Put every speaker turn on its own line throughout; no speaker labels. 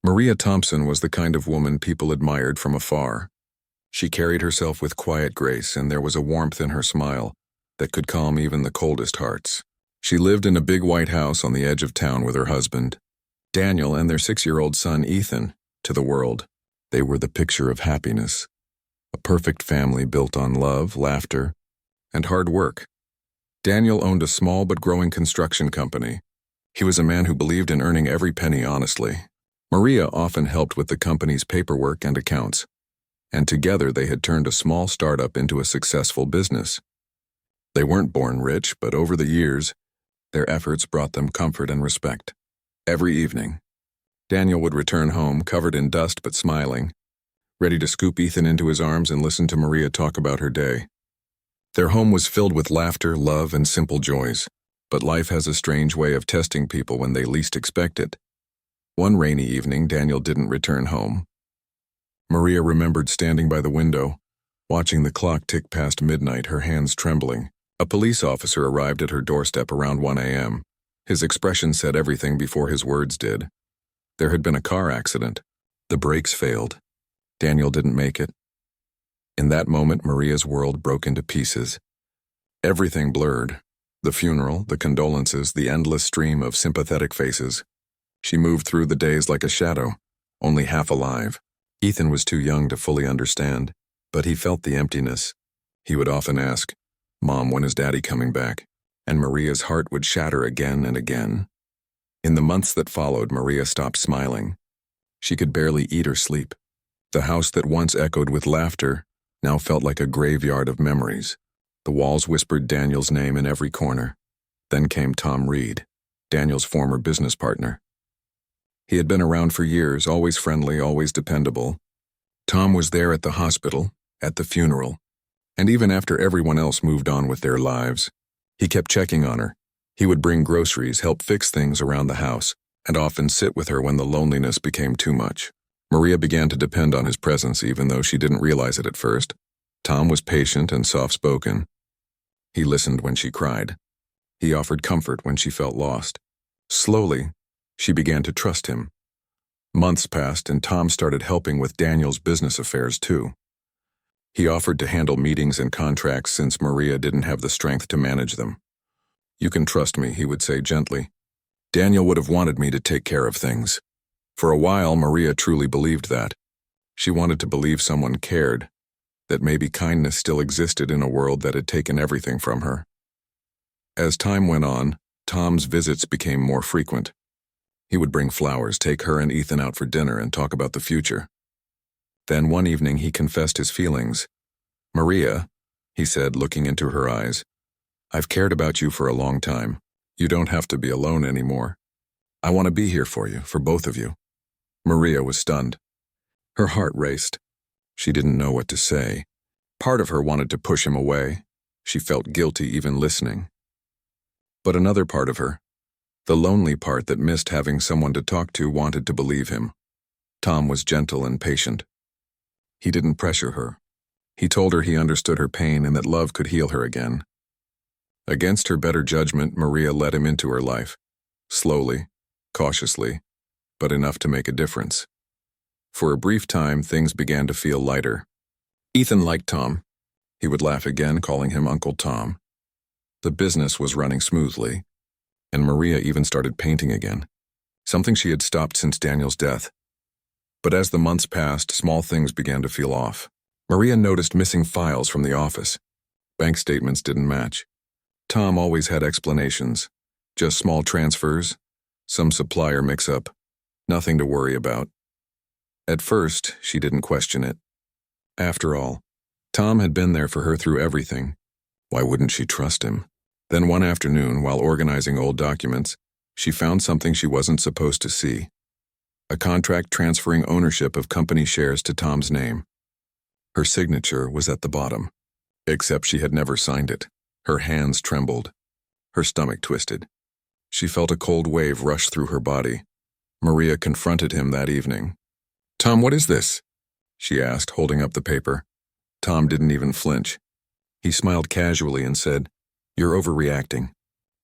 Maria Thompson was the kind of woman people admired from afar. She carried herself with quiet grace, and there was a warmth in her smile that could calm even the coldest hearts. She lived in a big white house on the edge of town with her husband, Daniel, and their 6-year-old son, Ethan, to the world. They were the picture of happiness, a perfect family built on love, laughter, and hard work. Daniel owned a small but growing construction company. He was a man who believed in earning every penny honestly. Maria often helped with the company's paperwork and accounts, and together they had turned a small startup into a successful business. They weren't born rich, but over the years, their efforts brought them comfort and respect. Every evening, Daniel would return home covered in dust but smiling, ready to scoop Ethan into his arms and listen to Maria talk about her day. Their home was filled with laughter, love, and simple joys, but life has a strange way of testing people when they least expect it. One rainy evening, Daniel didn't return home. Maria remembered standing by the window, watching the clock tick past midnight, her hands trembling. A police officer arrived at her doorstep around 1 a.m. His expression said everything before his words did. There had been a car accident. The brakes failed. Daniel didn't make it. In that moment, Maria's world broke into pieces. Everything blurred. The funeral, the condolences, the endless stream of sympathetic faces. She moved through the days like a shadow, only half alive. Ethan was too young to fully understand, but he felt the emptiness. He would often ask, "Mom, when is Daddy coming back?" And Maria's heart would shatter again and again. In the months that followed, Maria stopped smiling. She could barely eat or sleep. The house that once echoed with laughter now felt like a graveyard of memories. The walls whispered Daniel's name in every corner. Then came Tom Reed, Daniel's former business partner. He had been around for years, always friendly, always dependable. Tom was there at the hospital, at the funeral, and even after everyone else moved on with their lives. He kept checking on her. He would bring groceries, help fix things around the house, and often sit with her when the loneliness became too much. Maria began to depend on his presence even though she didn't realize it at first. Tom was patient and soft-spoken. He listened when she cried. He offered comfort when she felt lost. Slowly, she began to trust him. Months passed and Tom started helping with Daniel's business affairs too. He offered to handle meetings and contracts since Maria didn't have the strength to manage them. "You can trust me," he would say gently. Daniel would have wanted me to take care of things. For a while, Maria truly believed that. She wanted to believe someone cared, that maybe kindness still existed in a world that had taken everything from her. As time went on, Tom's visits became more frequent. He would bring flowers, take her and Ethan out for dinner, and talk about the future. Then one evening he confessed his feelings. "Maria," he said, looking into her eyes, "I've cared about you for a long time. You don't have to be alone anymore. I want to be here for you, for both of you." Maria was stunned. Her heart raced. She didn't know what to say. Part of her wanted to push him away. She felt guilty even listening. But another part of her, the lonely part that missed having someone to talk to, wanted to believe him. Tom was gentle and patient. He didn't pressure her. He told her he understood her pain and that love could heal her again. Against her better judgment, Maria let him into her life. Slowly, cautiously, but enough to make a difference. For a brief time, things began to feel lighter. Ethan liked Tom. He would laugh again, calling him Uncle Tom. The business was running smoothly, and Maria even started painting again, something she had stopped since Daniel's death. But as the months passed, small things began to feel off. Maria noticed missing files from the office. Bank statements didn't match. Tom always had explanations, just small transfers, some supplier mix-up, nothing to worry about. At first, she didn't question it. After all, Tom had been there for her through everything. Why wouldn't she trust him? Then one afternoon, while organizing old documents, she found something she wasn't supposed to see. A contract transferring ownership of company shares to Tom's name. Her signature was at the bottom, except she had never signed it. Her hands trembled. Her stomach twisted. She felt a cold wave rush through her body. Maria confronted him that evening. "Tom, what is this?" she asked, holding up the paper. Tom didn't even flinch. He smiled casually and said, "You're overreacting.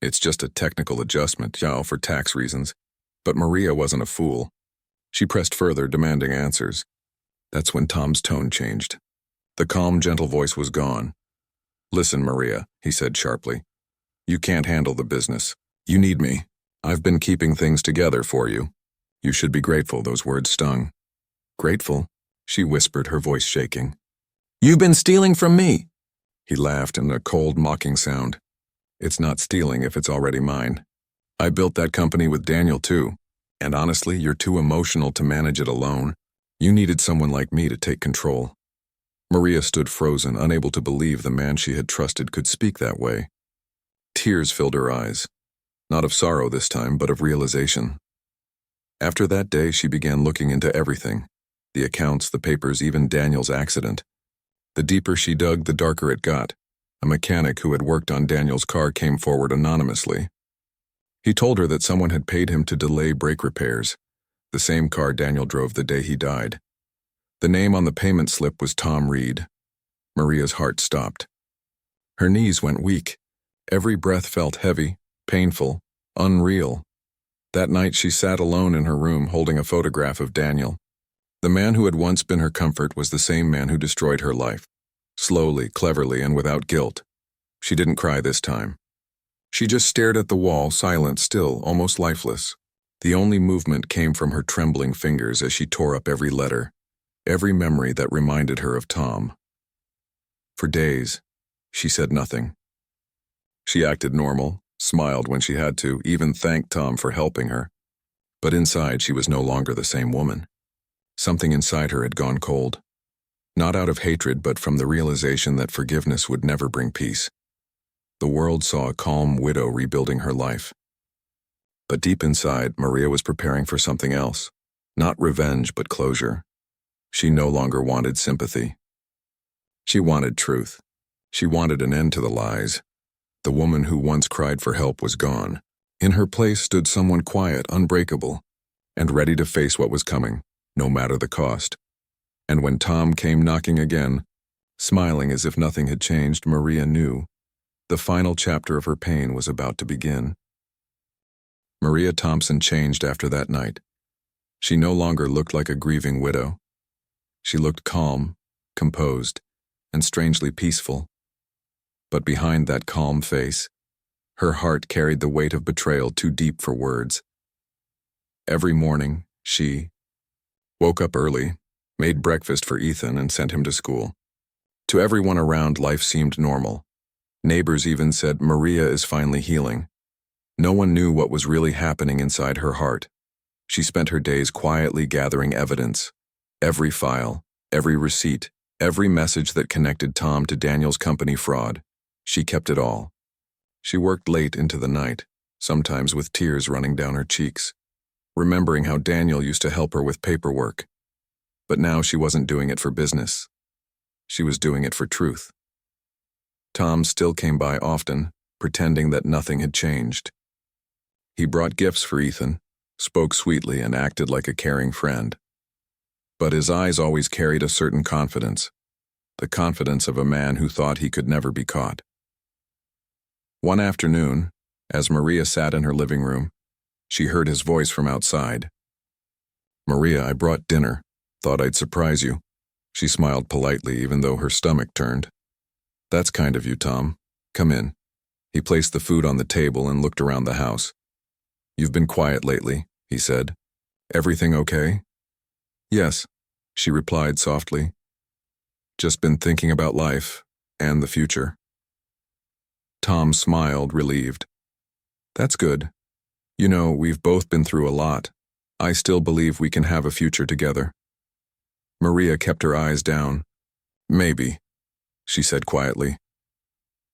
It's just a technical adjustment, for tax reasons." But Maria wasn't a fool. She pressed further, demanding answers. That's when Tom's tone changed. The calm, gentle voice was gone. Listen, Maria, he said sharply. You can't handle the business. You need me. I've been keeping things together for you. You should be grateful. Those words stung. Grateful? She whispered, her voice shaking. You've been stealing from me. He laughed in a cold, mocking sound. It's not stealing if it's already mine. I built that company with Daniel too. And honestly, you're too emotional to manage it alone. You needed someone like me to take control. Maria stood frozen, unable to believe the man she had trusted could speak that way. Tears filled her eyes. Not of sorrow this time, but of realization. After that day, she began looking into everything. The accounts, the papers, even Daniel's accident. The deeper she dug, the darker it got. A mechanic who had worked on Daniel's car came forward anonymously. He told her that someone had paid him to delay brake repairs, the same car Daniel drove the day he died. The name on the payment slip was Tom Reed. Maria's heart stopped. Her knees went weak. Every breath felt heavy, painful, unreal. That night she sat alone in her room holding a photograph of Daniel. The man who had once been her comfort was the same man who destroyed her life. Slowly, cleverly, and without guilt. She didn't cry this time. She just stared at the wall, silent, still, almost lifeless. The only movement came from her trembling fingers as she tore up every letter, every memory that reminded her of Tom. For days, she said nothing. She acted normal, smiled when she had to, even thanked Tom for helping her. But inside, she was no longer the same woman. Something inside her had gone cold. Not out of hatred, but from the realization that forgiveness would never bring peace. The world saw a calm widow rebuilding her life. But deep inside, Maria was preparing for something else. Not revenge, but closure. She no longer wanted sympathy. She wanted truth. She wanted an end to the lies. The woman who once cried for help was gone. In her place stood someone quiet, unbreakable, and ready to face what was coming, no matter the cost. And when Tom came knocking again, smiling as if nothing had changed, Maria knew the final chapter of her pain was about to begin. Maria Thompson changed after that night. She no longer looked like a grieving widow. She looked calm, composed, and strangely peaceful. But behind that calm face, her heart carried the weight of betrayal too deep for words. Every morning, she woke up early, made breakfast for Ethan, and sent him to school. To everyone around, life seemed normal. Neighbors even said, Maria is finally healing. No one knew what was really happening inside her heart. She spent her days quietly gathering evidence. Every file, every receipt, every message that connected Tom to Daniel's company fraud. She kept it all. She worked late into the night, sometimes with tears running down her cheeks, remembering how Daniel used to help her with paperwork. But now she wasn't doing it for business. She was doing it for truth. Tom still came by often, pretending that nothing had changed. He brought gifts for Ethan, spoke sweetly, and acted like a caring friend. But his eyes always carried a certain confidence, the confidence of a man who thought he could never be caught. One afternoon, as Maria sat in her living room, she heard his voice from outside. Maria, I brought dinner. Thought I'd surprise you. She smiled politely, even though her stomach turned. That's kind of you, Tom. Come in. He placed the food on the table and looked around the house. You've been quiet lately, he said. Everything okay? Yes, she replied softly. Just been thinking about life and the future. Tom smiled, relieved. That's good. You know, we've both been through a lot. I still believe we can have a future together. Maria kept her eyes down. Maybe, she said quietly.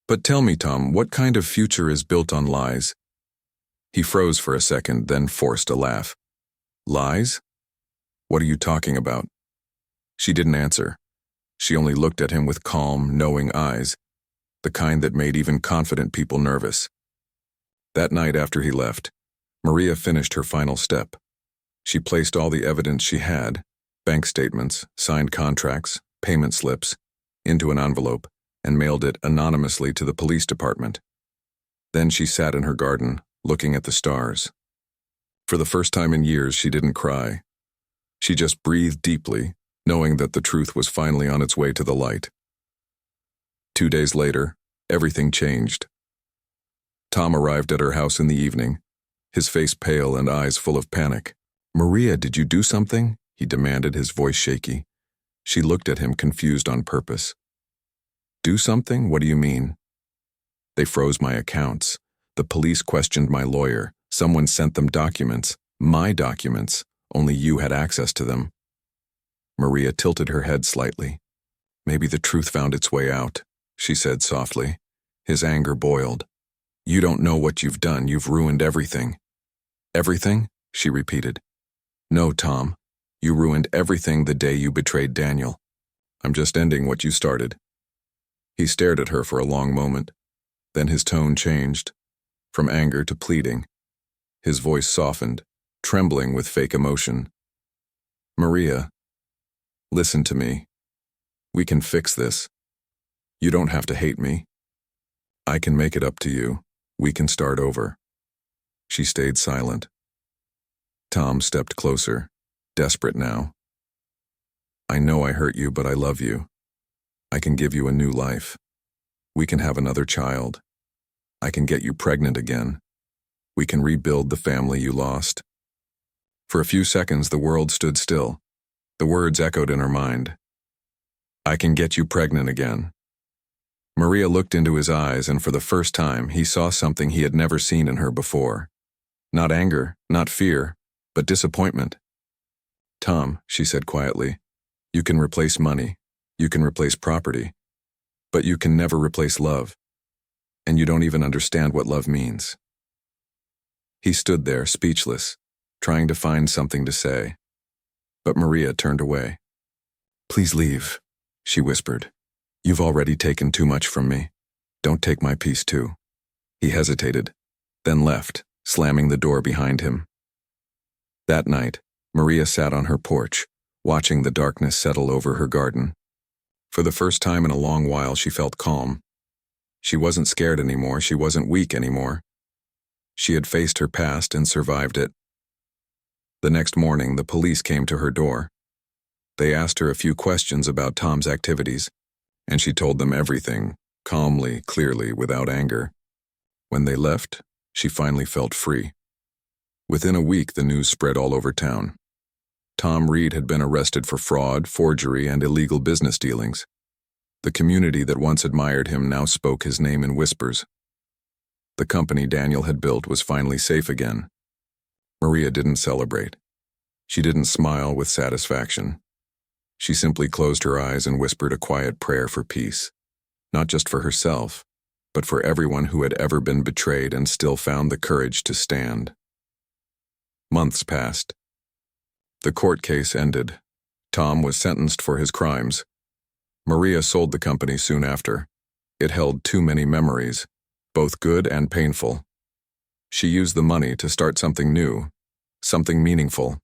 But tell me, Tom, what kind of future is built on lies? He froze for a second, then forced a laugh. Lies? What are you talking about? She didn't answer. She only looked at him with calm, knowing eyes, the kind that made even confident people nervous. That night after he left, Maria finished her final step. She placed all the evidence she had, bank statements, signed contracts, payment slips, into an envelope and mailed it anonymously to the police department. Then she sat in her garden, looking at the stars. For the first time in years, she didn't cry. She just breathed deeply, knowing that the truth was finally on its way to the light. 2 days later, everything changed. Tom arrived at her house in the evening, his face pale and eyes full of panic. "Maria, did you do something?" he demanded, his voice shaky. She looked at him, confused on purpose. "Do something? What do you mean?" "They froze my accounts. The police questioned my lawyer. Someone sent them documents. My documents. Only you had access to them." Maria tilted her head slightly. "Maybe the truth found its way out," she said softly. His anger boiled. "You don't know what you've done. You've ruined everything." "Everything?" she repeated. "No, Tom. You ruined everything the day you betrayed Daniel. I'm just ending what you started." He stared at her for a long moment. Then his tone changed, from anger to pleading. His voice softened, trembling with fake emotion. "Maria, listen to me. We can fix this. You don't have to hate me. I can make it up to you. We can start over." She stayed silent. Tom stepped closer, desperate now. "I know I hurt you, but I love you. I can give you a new life. We can have another child. I can get you pregnant again. We can rebuild the family you lost." For a few seconds, the world stood still. The words echoed in her mind. "I can get you pregnant again." Maria looked into his eyes, and for the first time, he saw something he had never seen in her before. Not anger, not fear, but disappointment. "Tom," she said quietly, "you can replace money, you can replace property, but you can never replace love. And you don't even understand what love means." He stood there, speechless, trying to find something to say. But Maria turned away. "Please leave," she whispered. "You've already taken too much from me. Don't take my peace too." He hesitated, then left, slamming the door behind him. That night, Maria sat on her porch, watching the darkness settle over her garden. For the first time in a long while, she felt calm. She wasn't scared anymore. She wasn't weak anymore. She had faced her past and survived it. The next morning, the police came to her door. They asked her a few questions about Tom's activities, and she told them everything, calmly, clearly, without anger. When they left, she finally felt free. Within a week, the news spread all over town. Tom Reed had been arrested for fraud, forgery, and illegal business dealings. The community that once admired him now spoke his name in whispers. The company Daniel had built was finally safe again. Maria didn't celebrate. She didn't smile with satisfaction. She simply closed her eyes and whispered a quiet prayer for peace, not just for herself, but for everyone who had ever been betrayed and still found the courage to stand. Months passed. The court case ended. Tom was sentenced for his crimes. Maria sold the company soon after. It held too many memories, both good and painful. She used the money to start something new, something meaningful.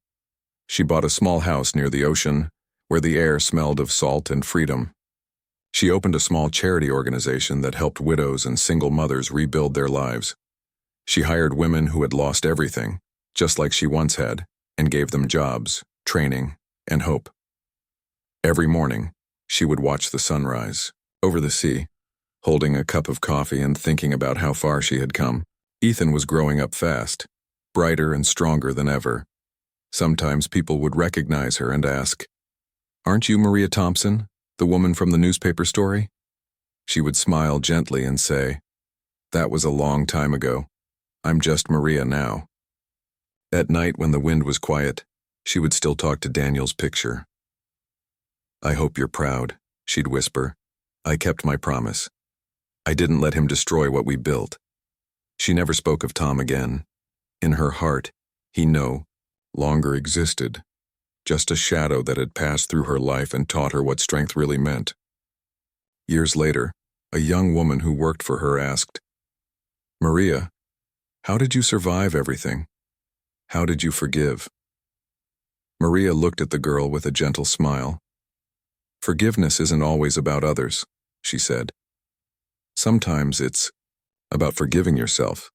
She bought a small house near the ocean, where the air smelled of salt and freedom. She opened a small charity organization that helped widows and single mothers rebuild their lives. She hired women who had lost everything, just like she once had, and gave them jobs, training, and hope. Every morning, she would watch the sunrise, over the sea, holding a cup of coffee and thinking about how far she had come. Ethan was growing up fast, brighter and stronger than ever. Sometimes people would recognize her and ask, "Aren't you Maria Thompson, the woman from the newspaper story?" She would smile gently and say, "That was a long time ago. I'm just Maria now." At night, when the wind was quiet, she would still talk to Daniel's picture. "I hope you're proud," she'd whisper. "I kept my promise. I didn't let him destroy what we built." She never spoke of Tom again. In her heart, he no longer existed, just a shadow that had passed through her life and taught her what strength really meant. Years later, a young woman who worked for her asked, "Maria, how did you survive everything? How did you forgive?" Maria looked at the girl with a gentle smile. "Forgiveness isn't always about others," she said. "Sometimes it's about forgiving yourself,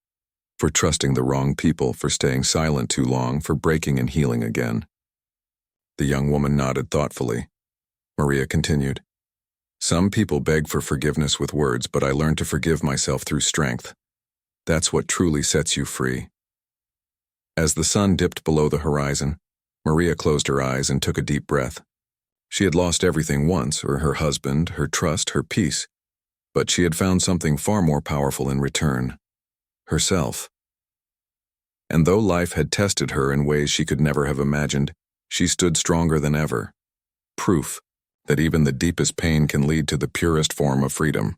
for trusting the wrong people, for staying silent too long, for breaking and healing again." The young woman nodded thoughtfully. Maria continued. Some people beg for forgiveness with words, but I learned to forgive myself through strength. That's what truly sets you free. As the sun dipped below the horizon, Maria closed her eyes and took a deep breath. She had lost everything once, her husband, her trust, her peace, but she had found something far more powerful in return. Herself. And though life had tested her in ways she could never have imagined, she stood stronger than ever. Proof that even the deepest pain can lead to the purest form of freedom.